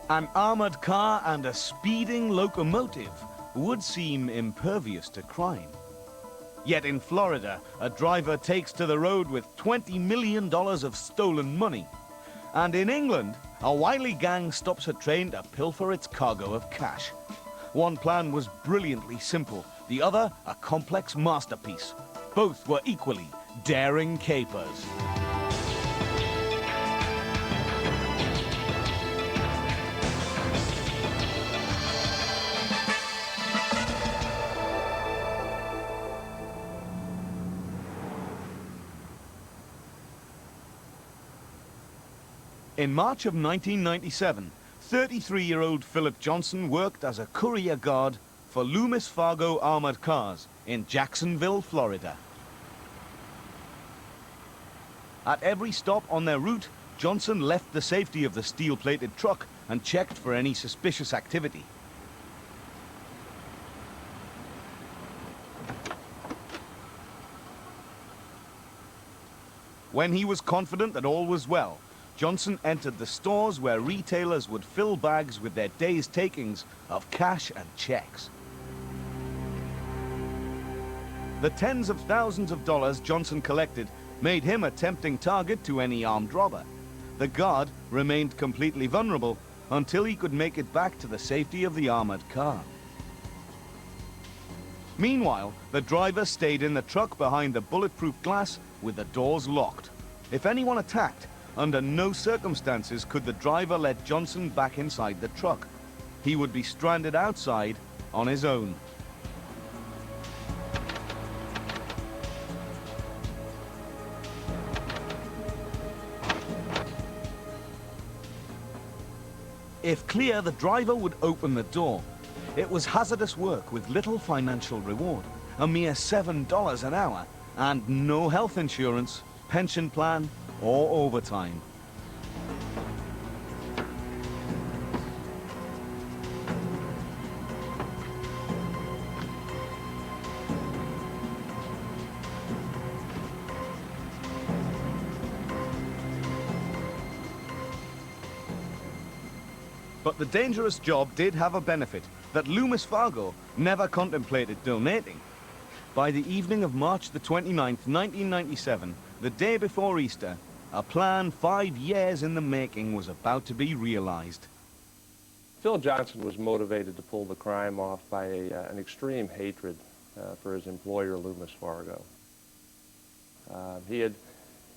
An armored car and a speeding locomotive would seem impervious to crime. Yet in Florida, a driver takes to the road with $20 million of stolen money. And in England, a wily gang stops a train to pilfer its cargo of cash. One plan was brilliantly simple, the other a complex masterpiece. Both were equally daring capers. In March of 1997, 33-year-old Philip Johnson worked as a courier guard for Loomis Fargo armored cars in Jacksonville, Florida. At every stop on their route, Johnson left the safety of the steel-plated truck and checked for any suspicious activity. When he was confident that all was well, Johnson entered the stores where retailers would fill bags with their day's takings of cash and checks. The tens of thousands of dollars Johnson collected made him a tempting target to any armed robber. The guard remained completely vulnerable until he could make it back to the safety of the armored car. Meanwhile, the driver stayed in the truck behind the bulletproof glass with the doors locked. If anyone attacked, under no circumstances could the driver let Johnson back inside the truck. He would be stranded outside on his own. If clear, the driver would open the door. It was hazardous work with little financial reward, a mere $7 an hour, and no health insurance, pension plan, or overtime. But the dangerous job did have a benefit that Loomis Fargo never contemplated donating. By the evening of March the 29th, 1997, the day before Easter, a plan 5 years in the making was about to be realized. Phil Johnson was motivated to pull the crime off by an extreme hatred for his employer, Loomis Fargo.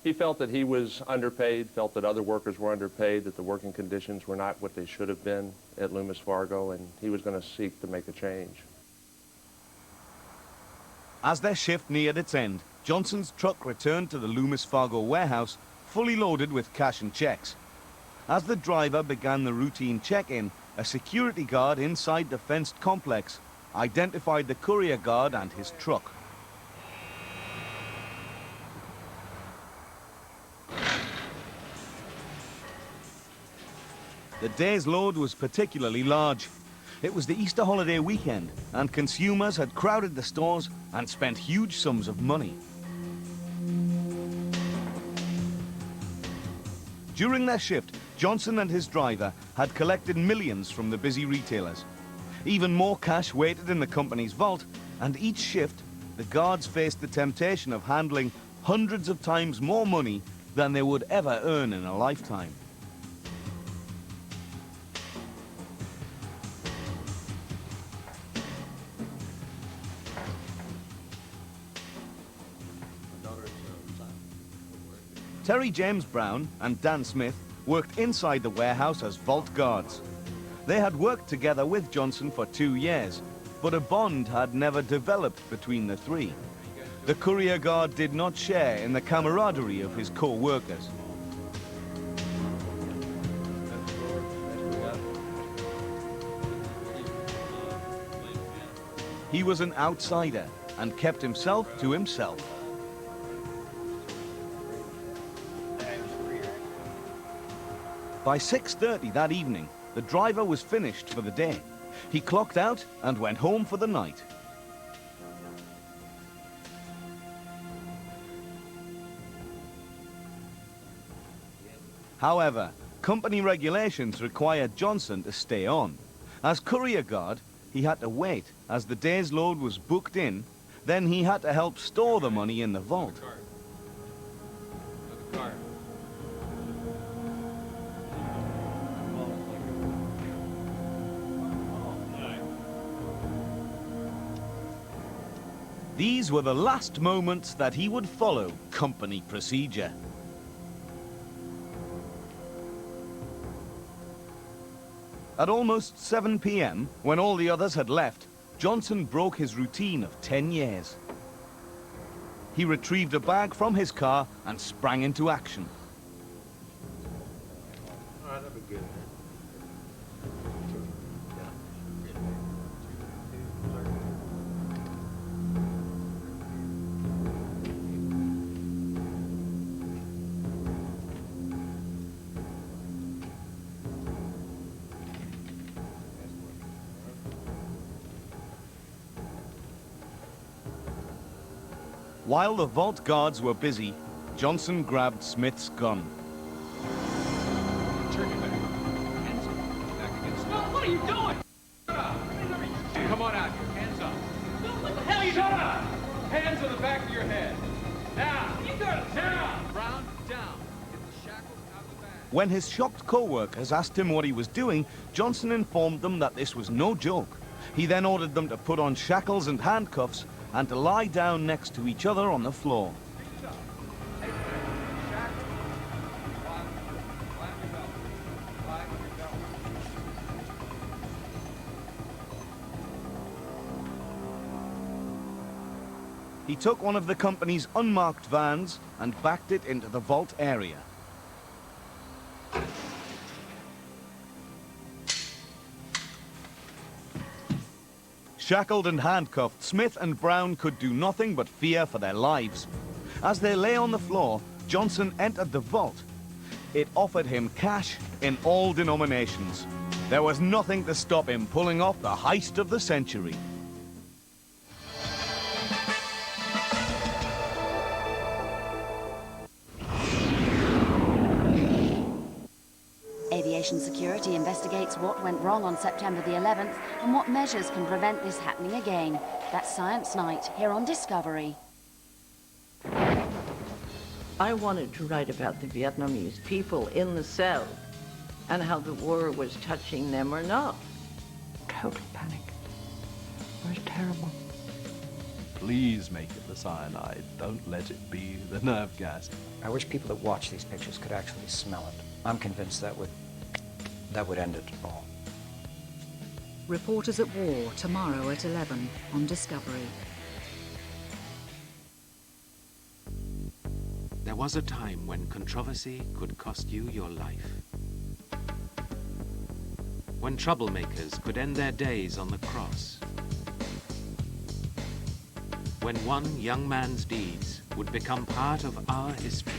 He felt that he was underpaid, felt that other workers were underpaid, that the working conditions were not what they should have been at Loomis Fargo, and he was going to seek to make a change. As their shift neared its end, Johnson's truck returned to the Loomis Fargo warehouse, fully loaded with cash and checks. As the driver began the routine check-in, a security guard inside the fenced complex identified the courier guard and his truck. The day's load was particularly large. It was the Easter holiday weekend, and consumers had crowded the stores and spent huge sums of money. During their shift, Johnson and his driver had collected millions from the busy retailers. Even more cash waited in the company's vault, and each shift, the guards faced the temptation of handling hundreds of times more money than they would ever earn in a lifetime. Terry James Brown and Dan Smith worked inside the warehouse as vault guards. They had worked together with Johnson for 2 years, but a bond had never developed between the three. The courier guard did not share in the camaraderie of his co-workers. He was an outsider and kept himself to himself. By 6:30 that evening, the driver was finished for the day. He clocked out and went home for the night. However, Company regulations required Johnson to stay on. As courier guard, he had to wait as the day's load was booked in, then he had to help store the money in the vault. These were the last moments that he would follow company procedure. At almost 7 p.m., when all the others had left, Johnson broke his routine of 10 years. He retrieved a bag from his car and sprang into action. All right, that'll be good, man. While the vault guards were busy, Johnson grabbed Smith's gun. Turn your back. Hands up. Back against the wall. What are you doing? Shut up. Come on out here. Hands up. What the hell are you doing? Shut up! Hands on the back of your head. Now. You got it. Down. Round down. Get the shackles out of the bag. When his shocked co-workers asked him what he was doing, Johnson informed them that this was no joke. He then ordered them to put on shackles and handcuffs and to lie down next to each other on the floor. He took one of the company's unmarked vans and backed it into the vault area. Shackled and handcuffed, Smith and Brown could do nothing but fear for their lives. As they lay on the floor, Johnson entered the vault. It offered him cash in all denominations. There was nothing to stop him pulling off the heist of the century. Aviation Security investigates what went wrong on September the 11th and what measures can prevent this happening again. That's Science Night, here on Discovery. I wanted to write about the Vietnamese people in the South and how the war was touching them or not. Total panic. It was terrible. Please make it the cyanide. Don't let it be the nerve gas. I wish people that watch these pictures could actually smell it. I'm convinced that would end it all. Reporters at War, tomorrow at 11 on Discovery. There was a time when controversy could cost you your life. When troublemakers could end their days on the cross. When one young man's deeds would become part of our history.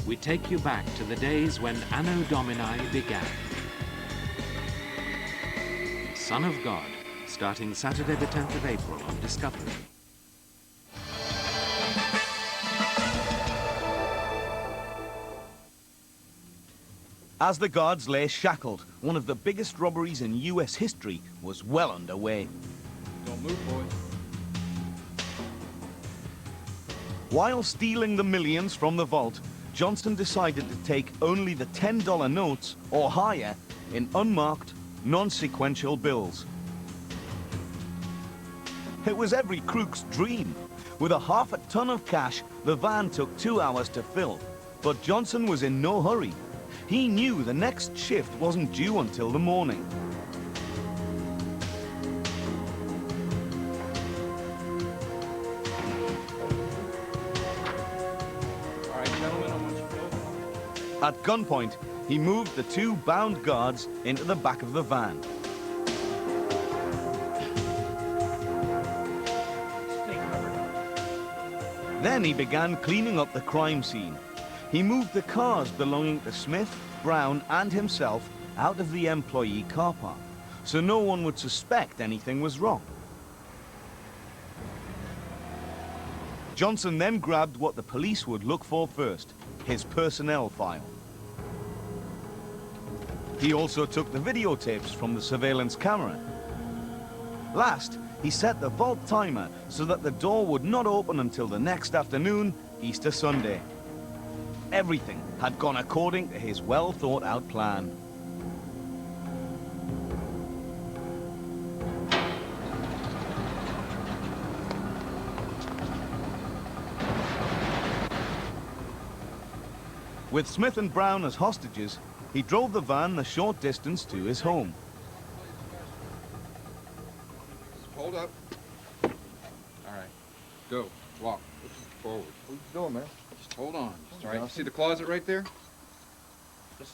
We take you back to the days when Anno Domini began. Son of God, starting Saturday the 10th of April on Discovery. As the guards lay shackled, one of the biggest robberies in US history was well underway. Don't move, boys. While stealing the millions from the vault, Johnson decided to take only the $10 notes or higher in unmarked, non-sequential bills. It was every crook's dream. With a half a ton of cash, the van took 2 hours to fill. But Johnson was in no hurry. He knew the next shift wasn't due until the morning. At gunpoint, he moved the 2 bound guards into the back of the van. Then he began cleaning up the crime scene. He moved the cars belonging to Smith, Brown, and himself out of the employee car park, so no one would suspect anything was wrong. Johnson then grabbed what the police would look for first, his personnel file. He also took the videotapes from the surveillance camera. Last, he set the vault timer so that the door would not open until the next afternoon, Easter Sunday. Everything had gone according to his well-thought-out plan. With Smith and Brown as hostages, he drove the van the short distance to his home. Hold up. All right. Go. Walk. Forward. What you doing, man? Just hold on. All right. You see the closet right there? Just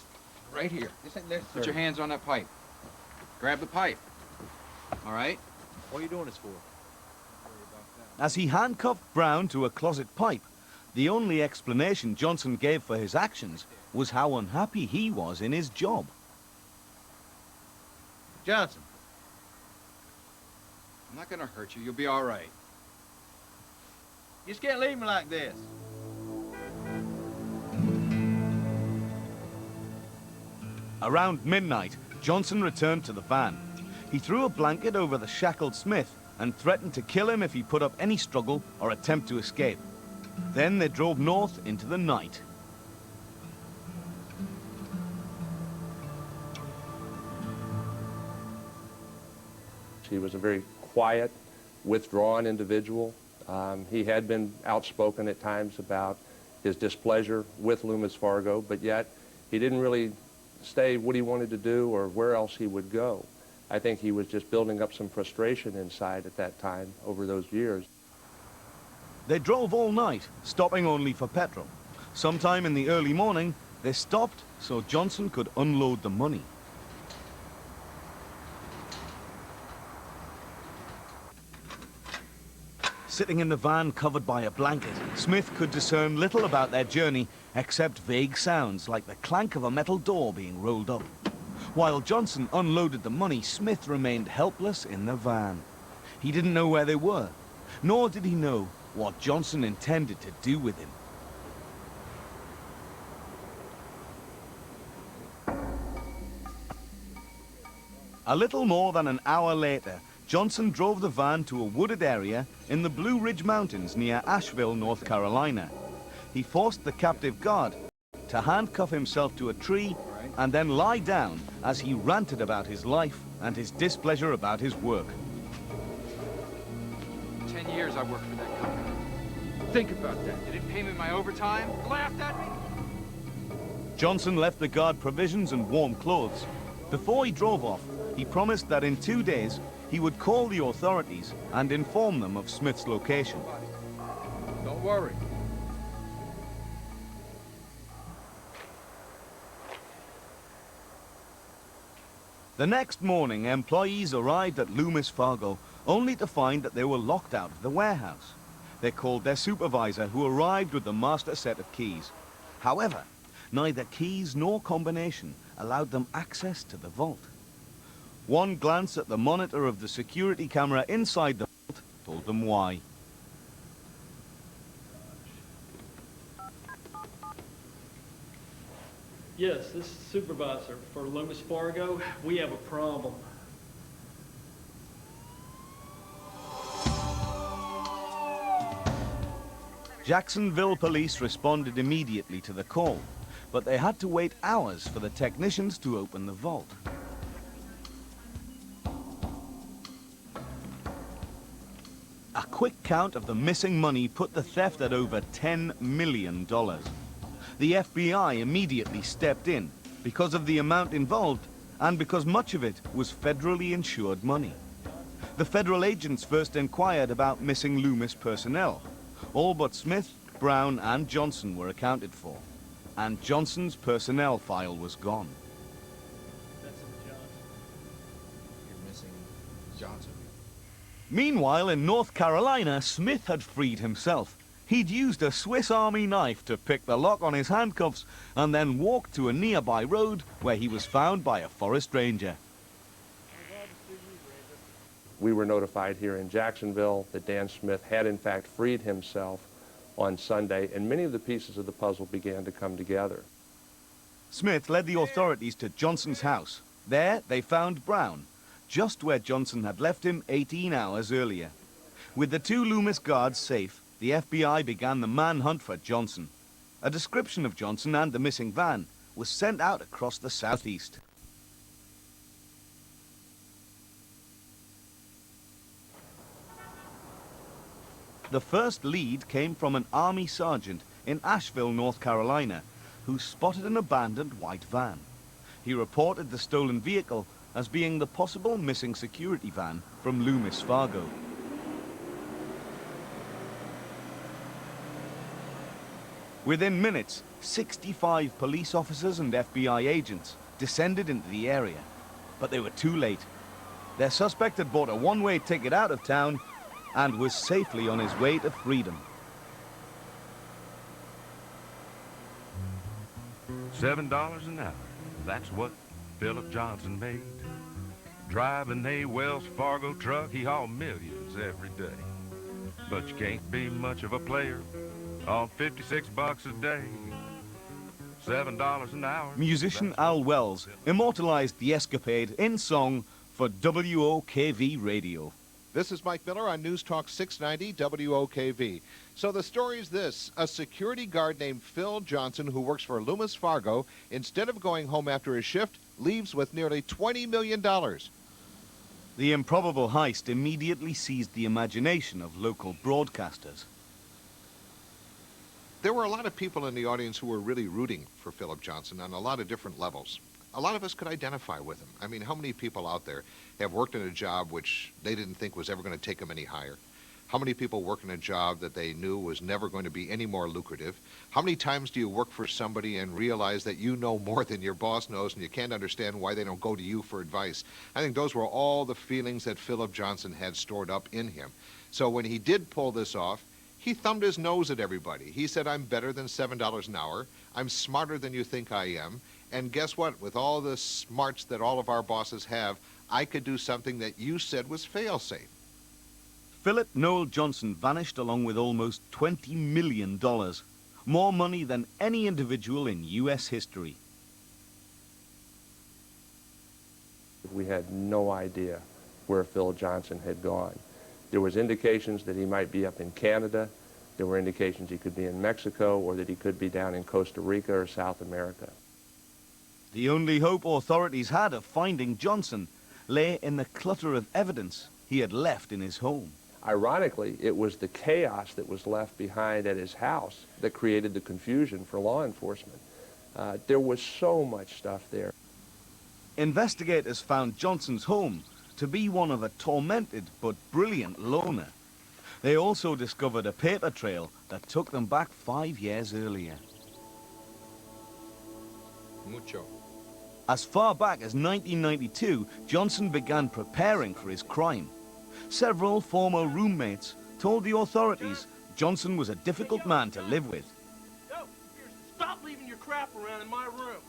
right here. This ain't necessary. Put your hands on that pipe. Grab the pipe. All right? What are you doing this for? As he handcuffed Brown to a closet pipe, the only explanation Johnson gave for his actions was how unhappy he was in his job. Johnson. I'm not gonna hurt you. You'll be all right. You just can't leave me like this. Around midnight, Johnson returned to the van. He threw a blanket over the shackled Smith and threatened to kill him if he put up any struggle or attempt to escape. Then they drove north into the night. He was a very quiet, withdrawn individual. He had been outspoken at times about his displeasure with Loomis Fargo, but yet he didn't really say what he wanted to do or where else he would go. I think he was just building up some frustration inside at that time over those years. They drove all night, stopping only for petrol. Sometime in the early morning, they stopped so Johnson could unload the money. Sitting in the van covered by a blanket, Smith could discern little about their journey except vague sounds like the clank of a metal door being rolled up. While Johnson unloaded the money, Smith remained helpless in the van. He didn't know where they were, nor did he know what Johnson intended to do with him. A little more than an hour later, Johnson drove the van to a wooded area in the Blue Ridge Mountains near Asheville, North Carolina. He forced the captive guard to handcuff himself to a tree and then lie down as he ranted about his life and his displeasure about his work. 10 years I worked for that company. Think about that. They didn't pay me my overtime. Laughed at me. Johnson left the guard provisions and warm clothes. Before he drove off, he promised that in 2 days he would call the authorities and inform them of Smith's location. Don't worry. The next morning, employees arrived at Loomis Fargo only to find that they were locked out of the warehouse. They called their supervisor, who arrived with the master set of keys. However, neither keys nor combination allowed them access to the vault. One glance at the monitor of the security camera inside the vault told them why. Yes, this is the supervisor for Loomis Fargo. We have a problem. Jacksonville police responded immediately to the call, but they had to wait hours for the technicians to open the vault. A quick count of the missing money put the theft at over $10 million. The FBI immediately stepped in because of the amount involved and because much of it was federally insured money. The federal agents first inquired about missing Loomis personnel. All but Smith, Brown, and Johnson were accounted for, and Johnson's personnel file was gone. You're missing Johnson. Meanwhile, in North Carolina, Smith had freed himself. He'd used a Swiss Army knife to pick the lock on his handcuffs and then walked to a nearby road where he was found by a forest ranger. We were notified here in Jacksonville that Dan Smith had in fact freed himself on Sunday, and many of the pieces of the puzzle began to come together. Smith led the authorities to Johnson's house. There, they found Brown, just where Johnson had left him 18 hours earlier. With the two Loomis guards safe, the FBI began the manhunt for Johnson. A description of Johnson and the missing van was sent out across the southeast. The first lead came from an Army sergeant in Asheville, North Carolina, who spotted an abandoned white van. He reported the stolen vehicle as being the possible missing security van from Loomis Fargo. Within minutes, 65 police officers and FBI agents descended into the area, but they were too late. Their suspect had bought a one-way ticket out of town and was safely on his way to freedom. $7 an hour, that's what Philip Johnson made. Driving a Wells Fargo truck, he hauled millions every day. But you can't be much of a player on $56 a day. $7 an hour. Musician Al Wells immortalized the escapade in song for WOKV Radio. This is Mike Miller on News Talk 690 WOKV. So the story's this: a security guard named Phil Johnson, who works for Loomis Fargo, instead of going home after his shift, leaves with nearly $20 million. The improbable heist immediately seized the imagination of local broadcasters. There were a lot of people in the audience who were really rooting for Philip Johnson on a lot of different levels. A lot of us could identify with him. I mean, how many people out there have worked in a job which they didn't think was ever going to take them any higher? How many people work in a job that they knew was never going to be any more lucrative? How many times do you work for somebody and realize that you know more than your boss knows and you can't understand why they don't go to you for advice? I think those were all the feelings that Philip Johnson had stored up in him. So when he did pull this off, he thumbed his nose at everybody. He said, I'm better than $7 an hour. I'm smarter than you think I am. And guess what? With all the smarts that all of our bosses have, I could do something that you said was fail-safe. Philip Noel Johnson vanished along with almost $20 million, more money than any individual in U.S. history. We had no idea where Phil Johnson had gone. There was indications that he might be up in Canada. There were indications he could be in Mexico, or that he could be down in Costa Rica or South America. The only hope authorities had of finding Johnson lay in the clutter of evidence he had left in his home. Ironically, it was the chaos that was left behind at his house that created the confusion for law enforcement. There was so much stuff there. Investigators found Johnson's home to be one of a tormented but brilliant loner. They also discovered a paper trail that took them back 5 years earlier. Mucho. As far back as 1992, Johnson began preparing for his crime. Several former roommates told the authorities Johnson was a difficult man to live with. Yo, stop leaving your crap around in my room.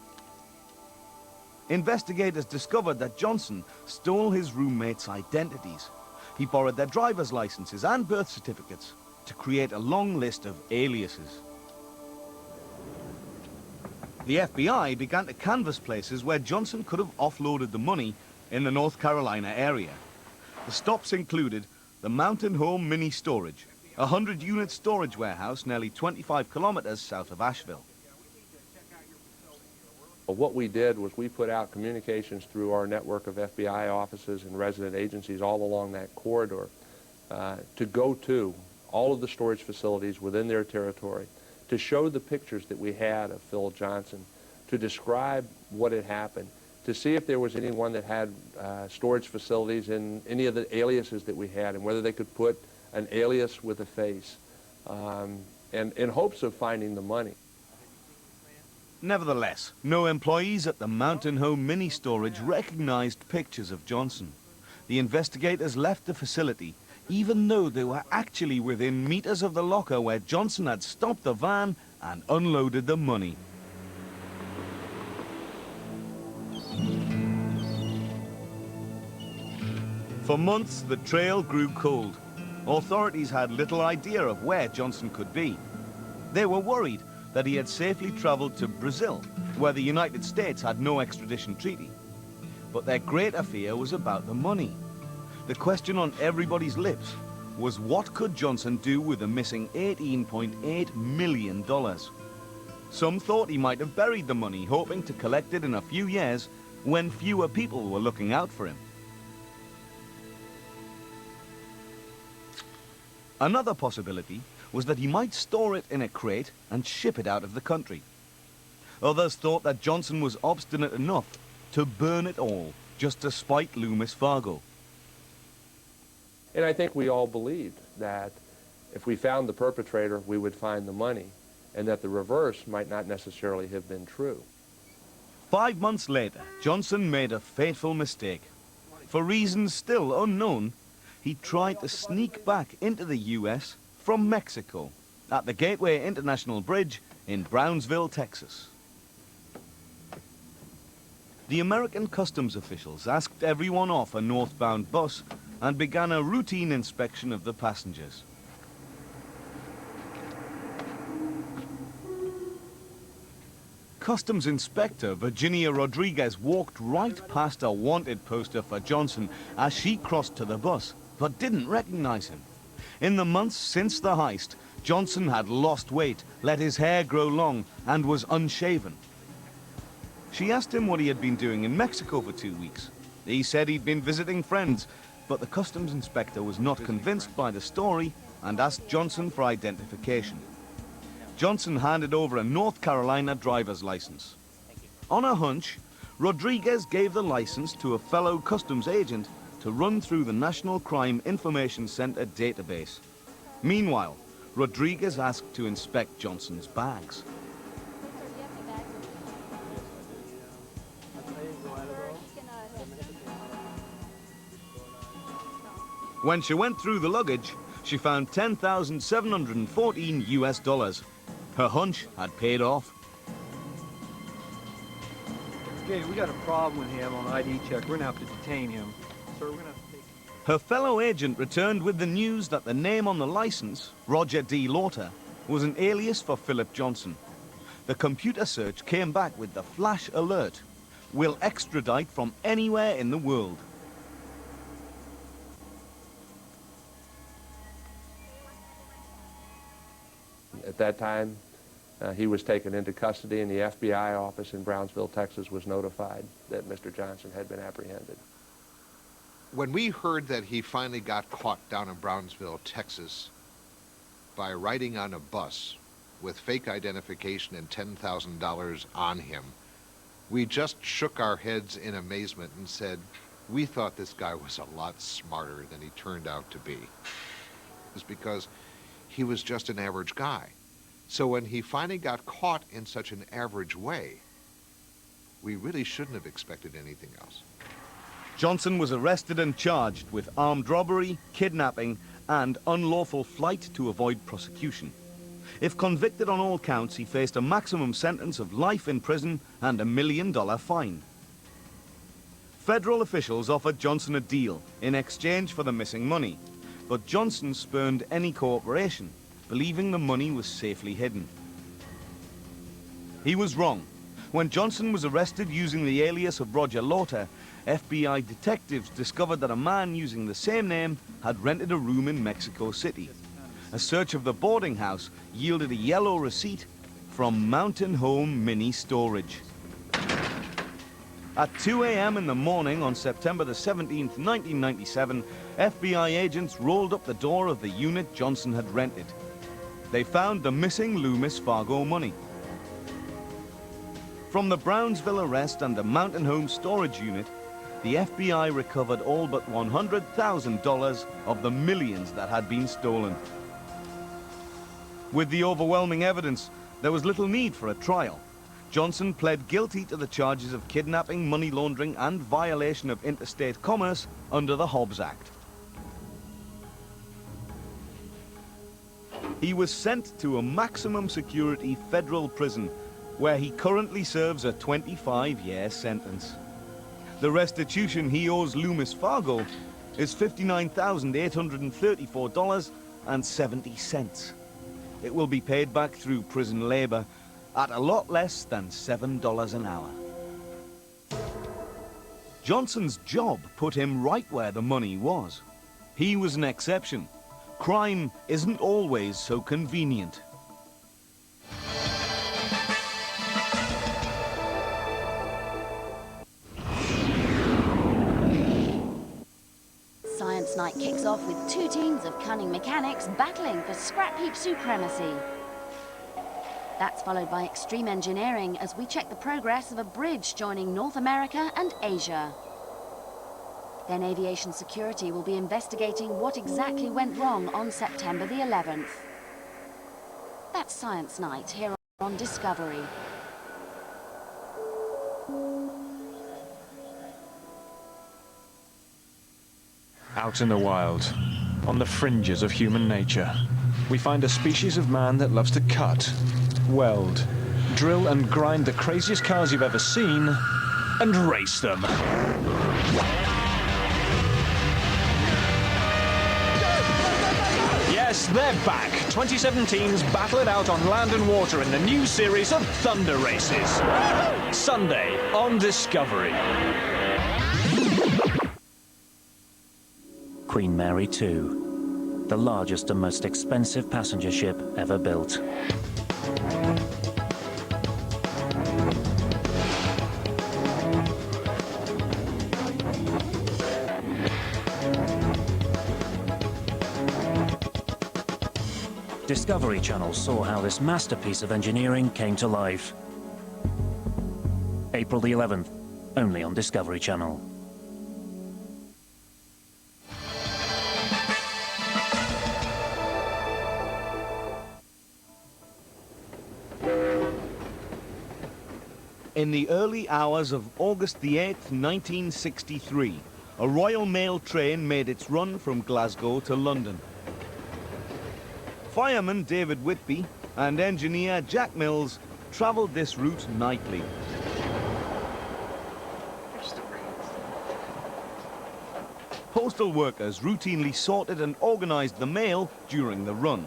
Investigators discovered that Johnson stole his roommates' identities. He borrowed their driver's licenses and birth certificates to create a long list of aliases. The FBI began to canvass places where Johnson could have offloaded the money in the North Carolina area. The stops included the Mountain Home Mini Storage, a 100-unit storage warehouse nearly 25 kilometers south of Asheville. What we did was we put out communications through our network of FBI offices and resident agencies all along that corridor to go to all of the storage facilities within their territory, to show the pictures that we had of Phil Johnson, to describe what had happened, to see if there was anyone that had storage facilities in any of the aliases that we had, and whether they could put an alias with a face, and in hopes of finding the money. Nevertheless, no employees at the Mountain Home Mini Storage recognized pictures of Johnson. The investigators left the facility, even though they were actually within meters of the locker where Johnson had stopped the van and unloaded the money. For months, the trail grew cold. Authorities had little idea of where Johnson could be. They were worried that he had safely traveled to Brazil, where the United States had no extradition treaty. But their greater fear was about the money. The question on everybody's lips was, what could Johnson do with the missing $18.8 million? Some thought he might have buried the money, hoping to collect it in a few years when fewer people were looking out for him. Another possibility was that he might store it in a crate and ship it out of the country. Others thought that Johnson was obstinate enough to burn it all just to spite Loomis Fargo. And I think we all believed that if we found the perpetrator, we would find the money, and that the reverse might not necessarily have been true. 5 months later, Johnson made a fateful mistake. For reasons still unknown, he tried to sneak back into the U.S. from Mexico at the Gateway International Bridge in Brownsville, Texas. The American customs officials asked everyone off a northbound bus and began a routine inspection of the passengers. Customs Inspector Virginia Rodriguez walked right past a wanted poster for Johnson as she crossed to the bus, but didn't recognize him. In the months since the heist, Johnson had lost weight, let his hair grow long, and was unshaven. She asked him what he had been doing in Mexico for 2 weeks. He said he'd been visiting friends, but the customs inspector was not convinced by the story and asked Johnson for identification. Johnson handed over a North Carolina driver's license. On a hunch, Rodriguez gave the license to a fellow customs agent to run through the National Crime Information Center database. Meanwhile, Rodriguez asked to inspect Johnson's bags. When she went through the luggage, she found $10,714 US. Her hunch had paid off. Okay, we got a problem with him on ID check. We're gonna have to detain him. Sir, we're gonna have to take... Her fellow agent returned with the news that the name on the license, Roger D. Lauter, was an alias for Philip Johnson. The computer search came back with the flash alert: "Will extradite from anywhere in the world." At that time, he was taken into custody, and the FBI office in Brownsville, Texas was notified that Mr. Johnson had been apprehended. When we heard that he finally got caught down in Brownsville, Texas, by riding on a bus with fake identification and $10,000 on him, we just shook our heads in amazement and said, we thought this guy was a lot smarter than he turned out to be. It's because he was just an average guy. So when he finally got caught in such an average way, we really shouldn't have expected anything else. Johnson was arrested and charged with armed robbery, kidnapping, and unlawful flight to avoid prosecution. If convicted on all counts, he faced a maximum sentence of life in prison and $1 million fine. Federal officials offered Johnson a deal in exchange for the missing money, but Johnson spurned any cooperation, believing the money was safely hidden. He was wrong. When Johnson was arrested using the alias of Roger Lauter, FBI detectives discovered that a man using the same name had rented a room in Mexico City. A search of the boarding house yielded a yellow receipt from Mountain Home Mini Storage. At 2 a.m. in the morning on September the 17th, 1997, FBI agents rolled up the door of the unit Johnson had rented. They found the missing Loomis Fargo money. From the Brownsville arrest and the Mountain Home storage unit, the FBI recovered all but $100,000 of the millions that had been stolen. With the overwhelming evidence, there was little need for a trial. Johnson pled guilty to the charges of kidnapping, money laundering, and violation of interstate commerce under the Hobbs Act. He was sent to a maximum security federal prison, where he currently serves a 25-year sentence. The restitution he owes Loomis Fargo is $59,834.70. it will be paid back through prison labor at a lot less than $7 an hour. Johnson's job put him right where the money was. He was an exception. Crime isn't always so convenient. Science Night kicks off with two teams of cunning mechanics battling for scrap heap supremacy. That's followed by extreme engineering as we check the progress of a bridge joining North America and Asia. Then aviation security will be investigating what exactly went wrong on September the 11th. That's Science Night here on Discovery. Out in the wild, on the fringes of human nature, we find a species of man that loves to cut, weld, drill and grind the craziest cars you've ever seen, and race them. Yes, they're back. 2017's battle it out on land and water in the new series of Thunder Races. Sunday on Discovery. Queen Mary II, the largest and most expensive passenger ship ever built. Discovery Channel saw how this masterpiece of engineering came to life. April the 11th, only on Discovery Channel. In the early hours of August the 8th, 1963, a Royal Mail train made its run from Glasgow to London. Fireman David Whitby and engineer Jack Mills travelled this route nightly. Postal workers routinely sorted and organised the mail during the run.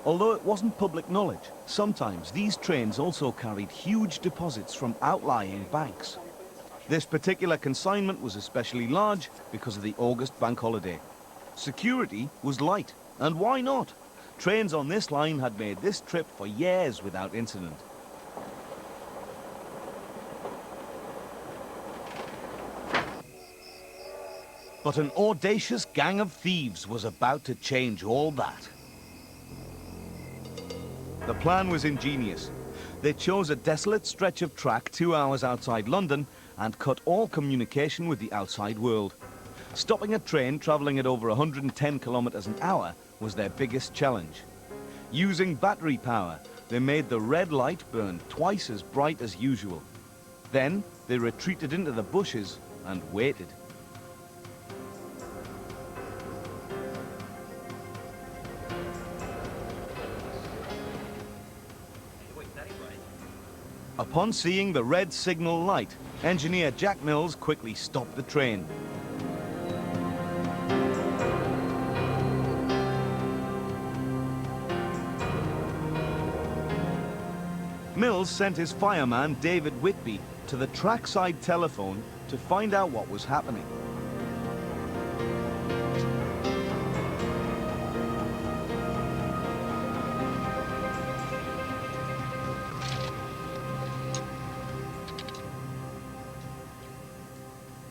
Although it wasn't public knowledge, sometimes these trains also carried huge deposits from outlying banks. This particular consignment was especially large because of the August bank holiday. Security was light, and why not? Trains on this line had made this trip for years without incident. But an audacious gang of thieves was about to change all that. The plan was ingenious. They chose a desolate stretch of track 2 hours outside London and cut all communication with the outside world. Stopping a train travelling at over 110 kilometers an hour was their biggest challenge. Using battery power, they made the red light burn twice as bright as usual. Then they retreated into the bushes and waited. Upon seeing the red signal light, engineer Jack Mills quickly stopped the train. Mills sent his fireman David Whitby to the trackside telephone to find out what was happening.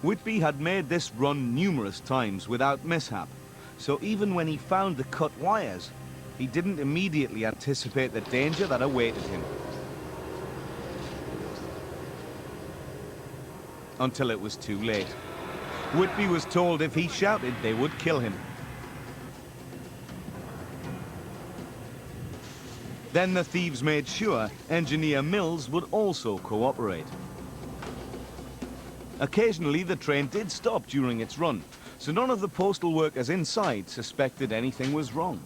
Whitby had made this run numerous times without mishap, so even when he found the cut wires, he didn't immediately anticipate the danger that awaited him. Until it was too late. Whitby was told if he shouted, they would kill him. Then the thieves made sure engineer Mills would also cooperate. Occasionally, the train did stop during its run, so none of the postal workers inside suspected anything was wrong.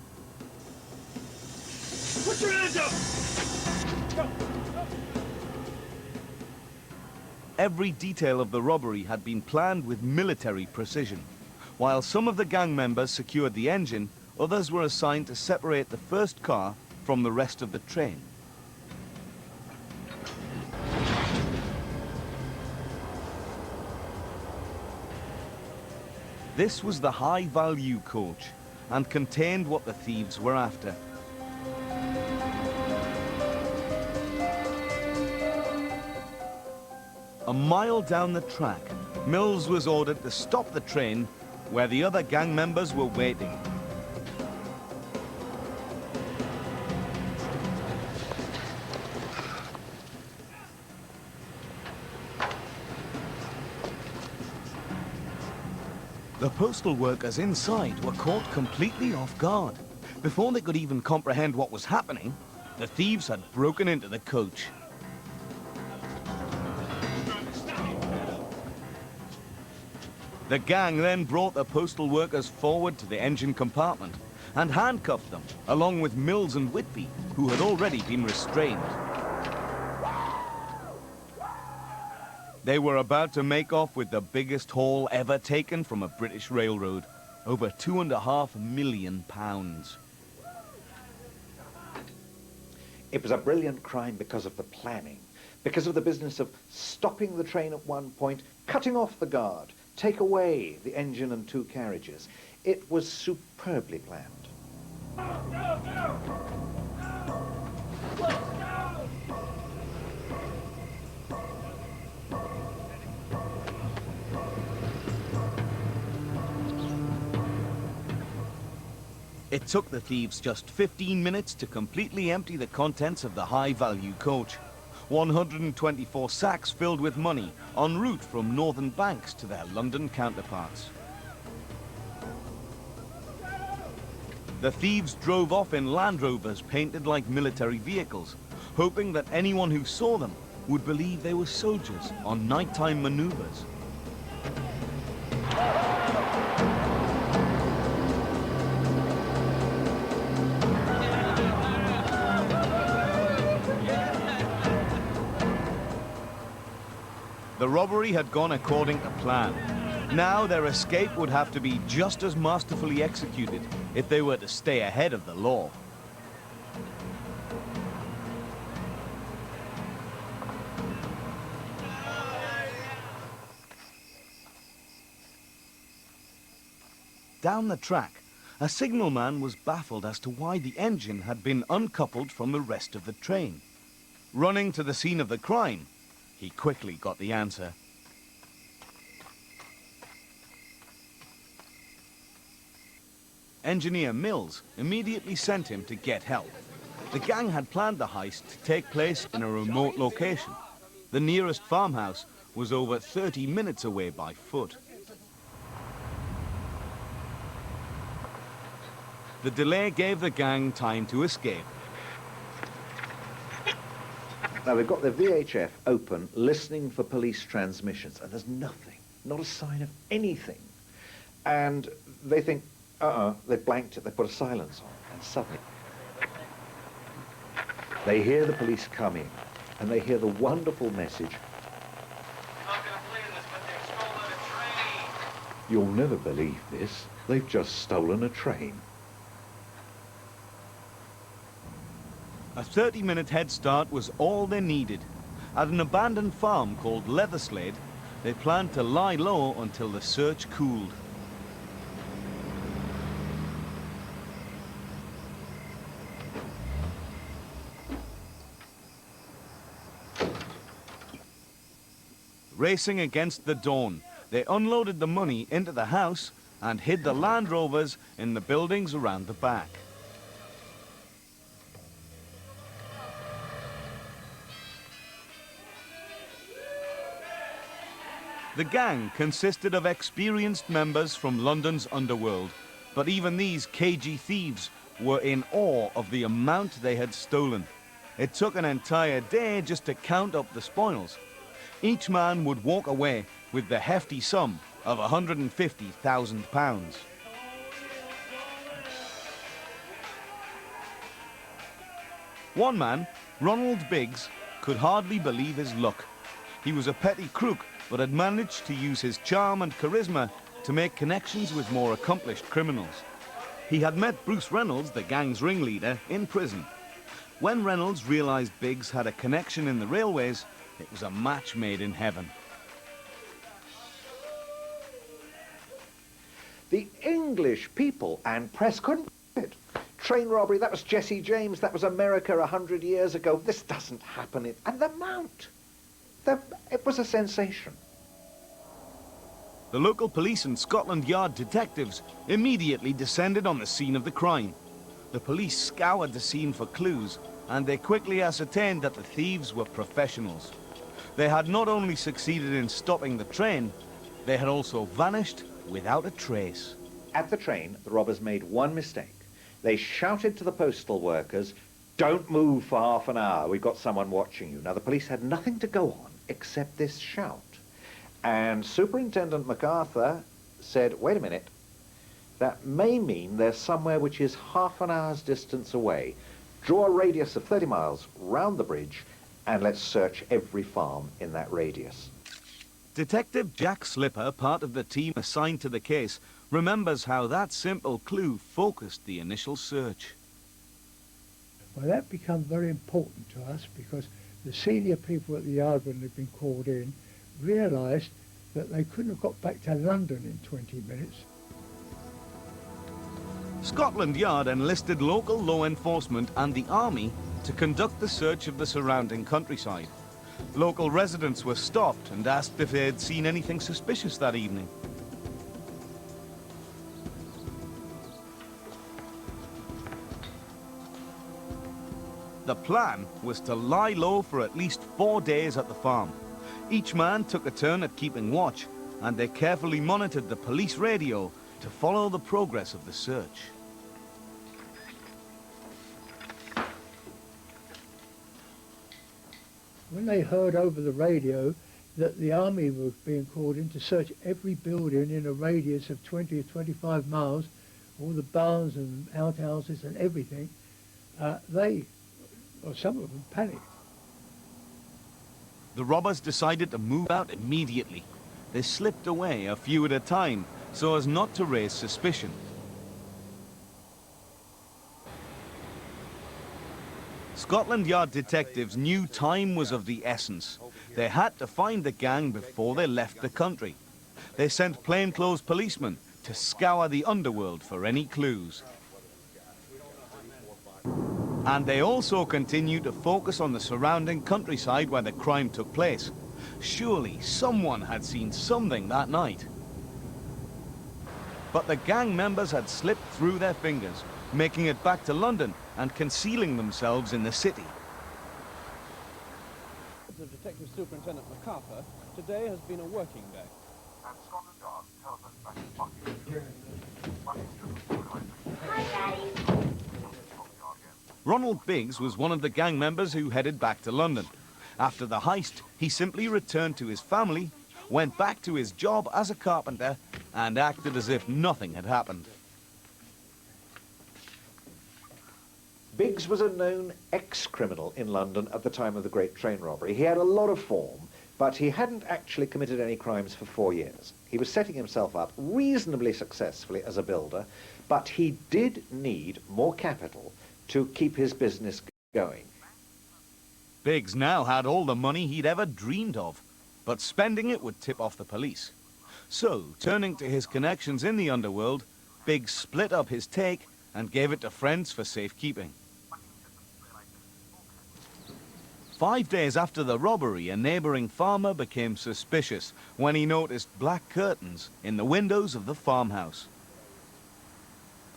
Put your hands up! Go. Every detail of the robbery had been planned with military precision. While some of the gang members secured the engine, others were assigned to separate the first car from the rest of the train. This was the high-value coach and contained what the thieves were after. A mile down the track, Mills was ordered to stop the train where the other gang members were waiting. The postal workers inside were caught completely off guard. Before they could even comprehend what was happening, the thieves had broken into the coach. The gang then brought the postal workers forward to the engine compartment and handcuffed them, along with Mills and Whitby, who had already been restrained. They were about to make off with the biggest haul ever taken from a British railroad, over £2.5 million. It was a brilliant crime because of the planning, because of the business of stopping the train at one point, cutting off the guard, take away the engine and two carriages. It was superbly planned. It took the thieves just 15 minutes to completely empty the contents of the high-value coach. 124 sacks filled with money en route from Northern Banks to their London counterparts. The thieves drove off in Land Rovers painted like military vehicles, hoping that anyone who saw them would believe they were soldiers on nighttime maneuvers. The robbery had gone according to plan. Now their escape would have to be just as masterfully executed if they were to stay ahead of the law. Down the track, a signalman was baffled as to why the engine had been uncoupled from the rest of the train. Running to the scene of the crime, he quickly got the answer. Engineer Mills immediately sent him to get help. The gang had planned the heist to take place in a remote location. The nearest farmhouse was over 30 minutes away by foot. The delay gave the gang time to escape. Now, they've got their VHF open, listening for police transmissions, and there's nothing, not a sign of anything. And they think, they blanked it, they put a silence on, and suddenly they hear the police coming, and they hear the wonderful message, "You'll never believe this, they've just stolen a train." A 30-minute head start was all they needed. At an abandoned farm called Leatherslade, they planned to lie low until the search cooled. Racing against the dawn, they unloaded the money into the house and hid the Land Rovers in the buildings around the back. The gang consisted of experienced members from London's underworld, but even these cagey thieves were in awe of the amount they had stolen. It took an entire day just to count up the spoils. Each man would walk away with the hefty sum of £150,000. One man, Ronald Biggs, could hardly believe his luck. He was a petty crook, but had managed to use his charm and charisma to make connections with more accomplished criminals. He had met Bruce Reynolds, the gang's ringleader, in prison. When Reynolds realized Biggs had a connection in the railways, it was a match made in heaven. The English people and press couldn't believe it. Train robbery, that was Jesse James, that was America 100 years ago. This doesn't happen. And the Mount, it was a sensation. The local police and Scotland Yard detectives immediately descended on the scene of the crime. The police scoured the scene for clues, and they quickly ascertained that the thieves were professionals. They had not only succeeded in stopping the train, they had also vanished without a trace. At the train, the robbers made one mistake. They shouted to the postal workers, "Don't move for half an hour, we've got someone watching you." Now, the police had nothing to go on except this shout. And Superintendent MacArthur said, "Wait a minute, that may mean there's somewhere which is half an hour's distance away. Draw a radius of 30 miles round the bridge, and let's search every farm in that radius." Detective Jack Slipper, part of the team assigned to the case, remembers how that simple clue focused the initial search. Well, that became very important to us because the senior people at the yard, when they'd been called in, realised that they couldn't have got back to London in 20 minutes. Scotland Yard enlisted local law enforcement and the army to conduct the search of the surrounding countryside. Local residents were stopped and asked if they had seen anything suspicious that evening. The plan was to lie low for at least 4 days at the farm. Each man took a turn at keeping watch, and they carefully monitored the police radio to follow the progress of the search. When they heard over the radio that the army was being called in to search every building in a radius of 20 or 25 miles, all the barns and outhouses and everything, some of them panicked. The robbers decided to move out immediately. They slipped away a few at a time so as not to raise suspicion. Scotland Yard detectives knew time was of the essence. They had to find the gang before they left the country. They sent plainclothes policemen to scour the underworld for any clues. And they also continued to focus on the surrounding countryside where the crime took place. Surely someone had seen something that night. But the gang members had slipped through their fingers, making it back to London and concealing themselves in the city. The Detective Superintendent MacArthur, today has been a working day. Hi, Daddy. Ronald Biggs was one of the gang members who headed back to London. After the heist, he simply returned to his family, went back to his job as a carpenter, and acted as if nothing had happened. Biggs was a known ex-criminal in London at the time of the Great Train Robbery. He had a lot of form, but he hadn't actually committed any crimes for 4 years. He was setting himself up reasonably successfully as a builder, but he did need more capital to keep his business going. Biggs now had all the money he'd ever dreamed of, but spending it would tip off the police. So, turning to his connections in the underworld, Biggs split up his take and gave it to friends for safekeeping. 5 days after the robbery, a neighboring farmer became suspicious when he noticed black curtains in the windows of the farmhouse.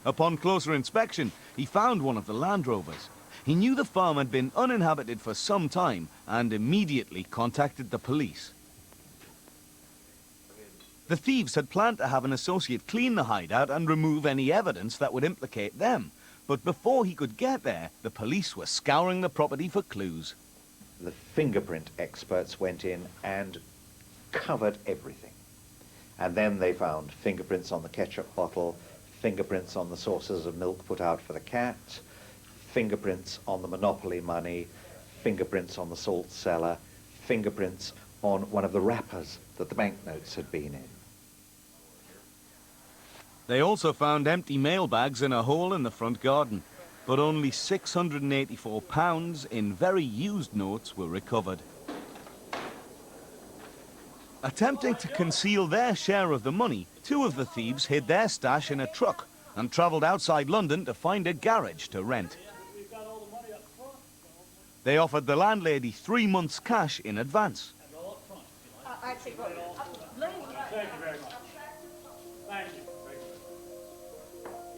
Upon closer inspection, he found one of the Land Rovers. He knew the farm had been uninhabited for some time and immediately contacted the police. The thieves had planned to have an associate clean the hideout and remove any evidence that would implicate them. But before he could get there, the police were scouring the property for clues. The fingerprint experts went in and covered everything. And then they found fingerprints on the ketchup bottle, fingerprints on the saucers of milk put out for the cat, fingerprints on the Monopoly money, fingerprints on the salt cellar, fingerprints on one of the wrappers that the banknotes had been in. They also found empty mailbags in a hole in the front garden. but only £684 in very used notes were recovered. Attempting to conceal their share of the money, two of the thieves hid their stash in a truck and travelled outside London to find a garage to rent. They offered the landlady 3 months' cash in advance.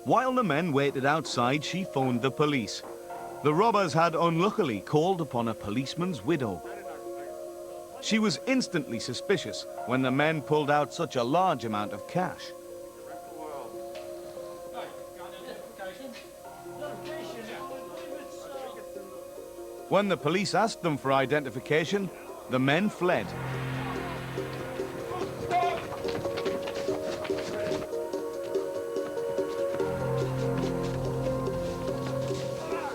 While the men waited outside, she phoned the police. The robbers had unluckily called upon a policeman's widow. She was instantly suspicious when the men pulled out such a large amount of cash. When the police asked them for identification, the men fled.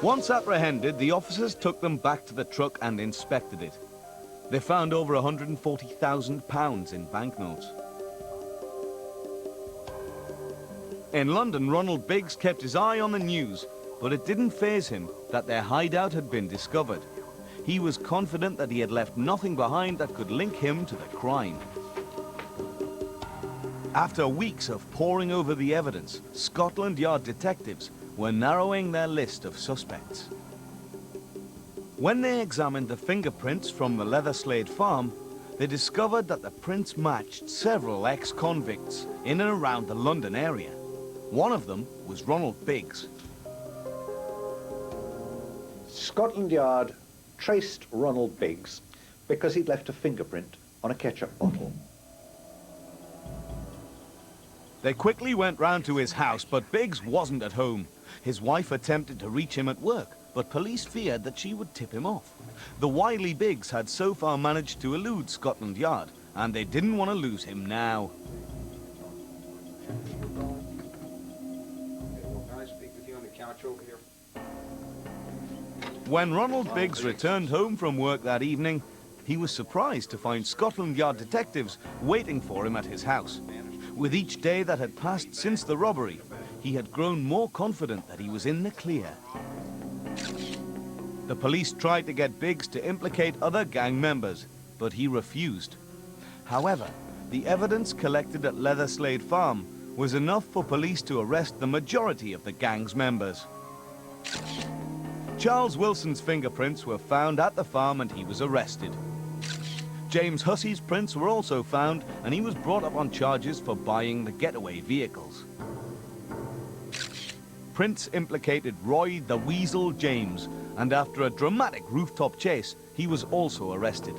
Once apprehended, the officers took them back to the truck and inspected it. They found over £140,000 in banknotes. In London, Ronald Biggs kept his eye on the news, but it didn't faze him that their hideout had been discovered. He was confident that he had left nothing behind that could link him to the crime. After weeks of poring over the evidence, Scotland Yard detectives were narrowing their list of suspects. When they examined the fingerprints from the Leatherslade farm, they discovered that the prints matched several ex-convicts in and around the London area. One of them was Ronald Biggs. Scotland Yard traced Ronald Biggs because he'd left a fingerprint on a ketchup bottle. They quickly went round to his house, but Biggs wasn't at home. His wife attempted to reach him at work, but police feared that she would tip him off. The wily Biggs had so far managed to elude Scotland Yard, and they didn't want to lose him now. Can I speak with you on the couch over here? When Ronald Biggs returned home from work that evening, he was surprised to find Scotland Yard detectives waiting for him at his house. With each day that had passed since the robbery, he had grown more confident that he was in the clear. The police tried to get Biggs to implicate other gang members, but he refused. However, the evidence collected at Leatherslade Farm was enough for police to arrest the majority of the gang's members. Charles Wilson's fingerprints were found at the farm and he was arrested. James Hussey's prints were also found and he was brought up on charges for buying the getaway vehicles. Prints implicated Roy the Weasel James, and after a dramatic rooftop chase, he was also arrested.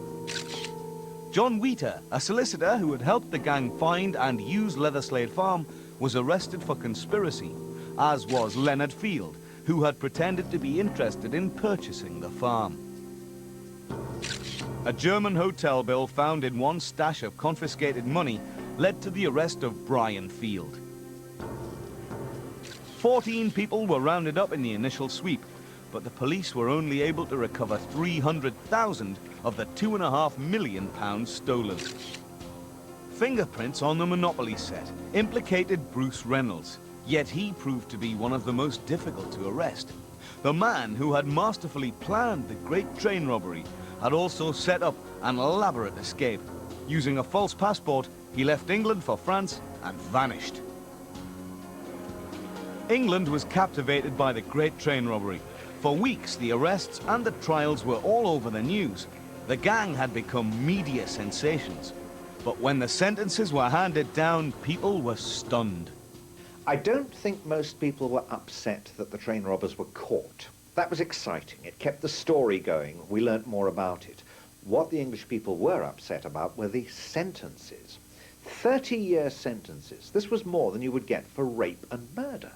John Wheater, a solicitor who had helped the gang find and use Leatherslade Farm, was arrested for conspiracy, as was Leonard Field, who had pretended to be interested in purchasing the farm. A German hotel bill found in one stash of confiscated money led to the arrest of Brian Field. 14 people were rounded up in the initial sweep, but the police were only able to recover £300,000 of the £2.5 million stolen. Fingerprints on the Monopoly set implicated Bruce Reynolds, yet he proved to be one of the most difficult to arrest. The man who had masterfully planned the great train robbery had also set up an elaborate escape. Using a false passport, he left England for France and vanished. England was captivated by the great train robbery. For weeks, the arrests and the trials were all over the news. The gang had become media sensations. But when the sentences were handed down, people were stunned. I don't think most people were upset that the train robbers were caught. That was exciting. It kept the story going. We learnt more about it. What the English people were upset about were the sentences. 30-year sentences. This was more than you would get for rape and murder.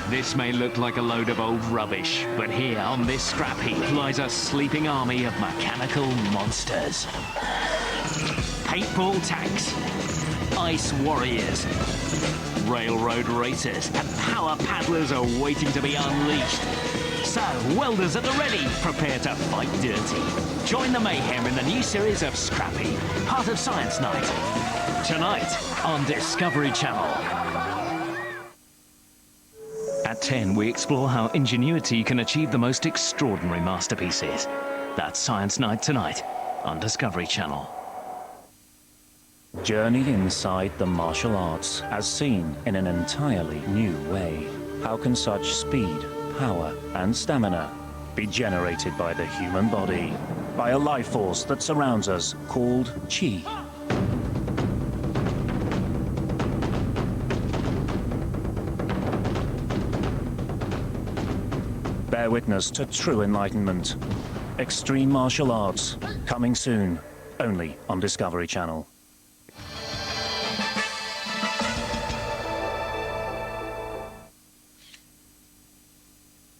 This may look like a load of old rubbish, but here on this scrap heap lies a sleeping army of mechanical monsters. Paintball tanks, ice warriors, railroad racers and power paddlers are waiting to be unleashed. So, welders at the ready, prepare to fight dirty. Join the mayhem in the new series of Scrappy, part of Science Night. Tonight on Discovery Channel. At 10, we explore how ingenuity can achieve the most extraordinary masterpieces. That's Science Night tonight on Discovery Channel. Journey inside the martial arts, as seen in an entirely new way. How can such speed, power, and stamina be generated by the human body, by a life force that surrounds us called Qi? Bear witness to true enlightenment. Extreme martial arts, coming soon, only on Discovery Channel.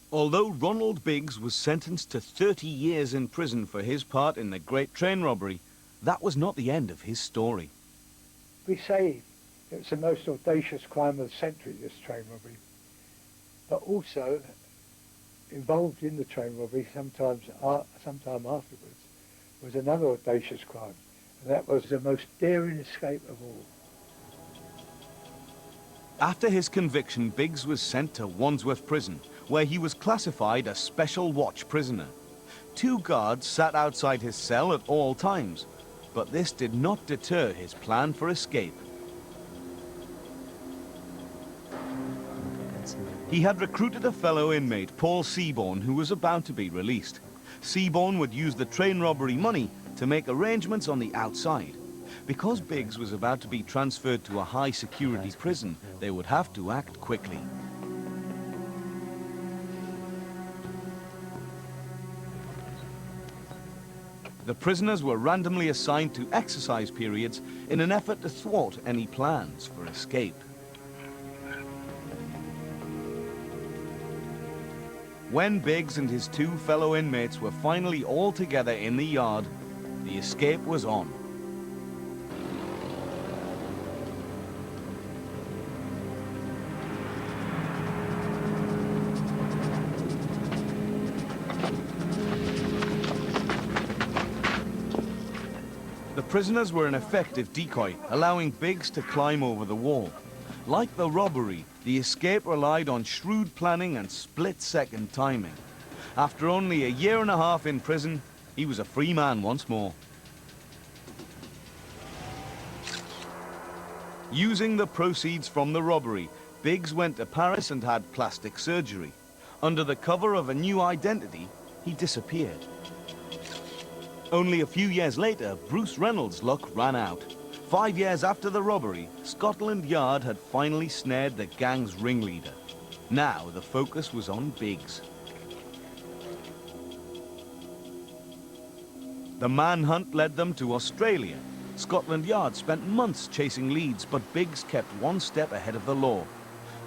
Although Ronald Biggs was sentenced to 30 years in prison for his part in the Great Train Robbery, that was not the end of his story. We say it's the most audacious crime of the century, this train robbery. But also, involved in the train robbery, sometime afterwards, was another audacious crime. And that was the most daring escape of all. After his conviction, Biggs was sent to Wandsworth Prison, where he was classified a special watch prisoner. 2 guards sat outside his cell at all times, but this did not deter his plan for escape. He had recruited a fellow inmate, Paul Seaborn, who was about to be released. Seaborn would use the train robbery money to make arrangements on the outside. Because Biggs was about to be transferred to a high-security prison, they would have to act quickly. The prisoners were randomly assigned to exercise periods in an effort to thwart any plans for escape. When Biggs and his 2 fellow inmates were finally all together in the yard, the escape was on. The prisoners were an effective decoy, allowing Biggs to climb over the wall. Like the robbery, the escape relied on shrewd planning and split-second timing. After only a year and a half in prison, he was a free man once more. Using the proceeds from the robbery, Biggs went to Paris and had plastic surgery. Under the cover of a new identity, he disappeared. Only a few years later, Bruce Reynolds' luck ran out. 5 years after the robbery, Scotland Yard had finally snared the gang's ringleader. Now the focus was on Biggs. The manhunt led them to Australia. Scotland Yard spent months chasing leads, but Biggs kept one step ahead of the law.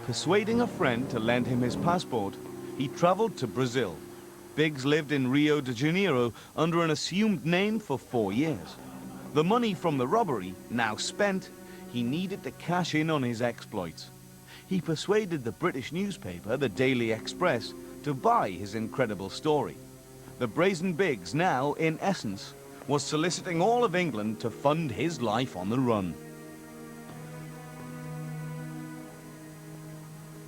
Persuading a friend to lend him his passport, he traveled to Brazil. Biggs lived in Rio de Janeiro under an assumed name for 4 years. The money from the robbery, now spent, he needed to cash in on his exploits. He persuaded the British newspaper, the Daily Express, to buy his incredible story. The brazen Biggs now, in essence, was soliciting all of England to fund his life on the run.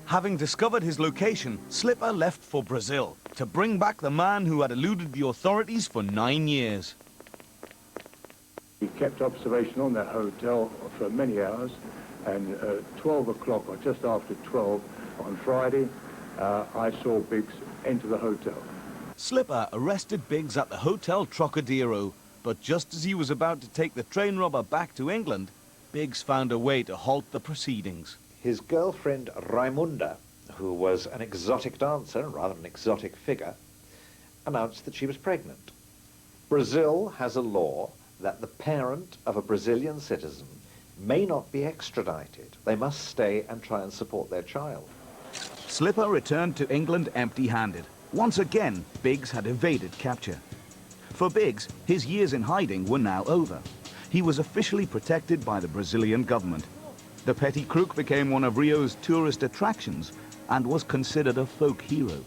Having discovered his location, Slipper left for Brazil to bring back the man who had eluded the authorities for 9 years. He kept observation on that hotel for many hours, and at 12 o'clock, or just after 12 on Friday, I saw Biggs enter the hotel. Slipper arrested Biggs at the Hotel Trocadero, but just as he was about to take the train robber back to England, Biggs found a way to halt the proceedings. His girlfriend Raimunda, who was an exotic dancer, rather an exotic figure, announced that she was pregnant. Brazil has a law that the parent of a Brazilian citizen may not be extradited. They must stay and try and support their child. Slipper returned to England empty-handed. Once again, Biggs had evaded capture. For Biggs, his years in hiding were now over. He was officially protected by the Brazilian government. The petty crook became one of Rio's tourist attractions and was considered a folk hero.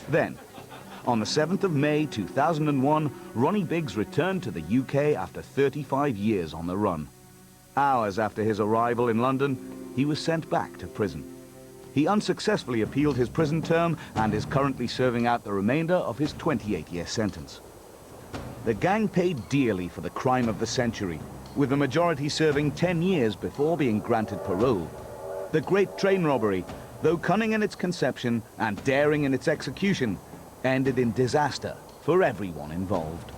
Then, on the 7th of May 2001, Ronnie Biggs returned to the UK after 35 years on the run. Hours after his arrival in London, he was sent back to prison. He unsuccessfully appealed his prison term and is currently serving out the remainder of his 28-year sentence. The gang paid dearly for the crime of the century, with the majority serving 10 years before being granted parole. The great train robbery, though cunning in its conception and daring in its execution, ended in disaster for everyone involved.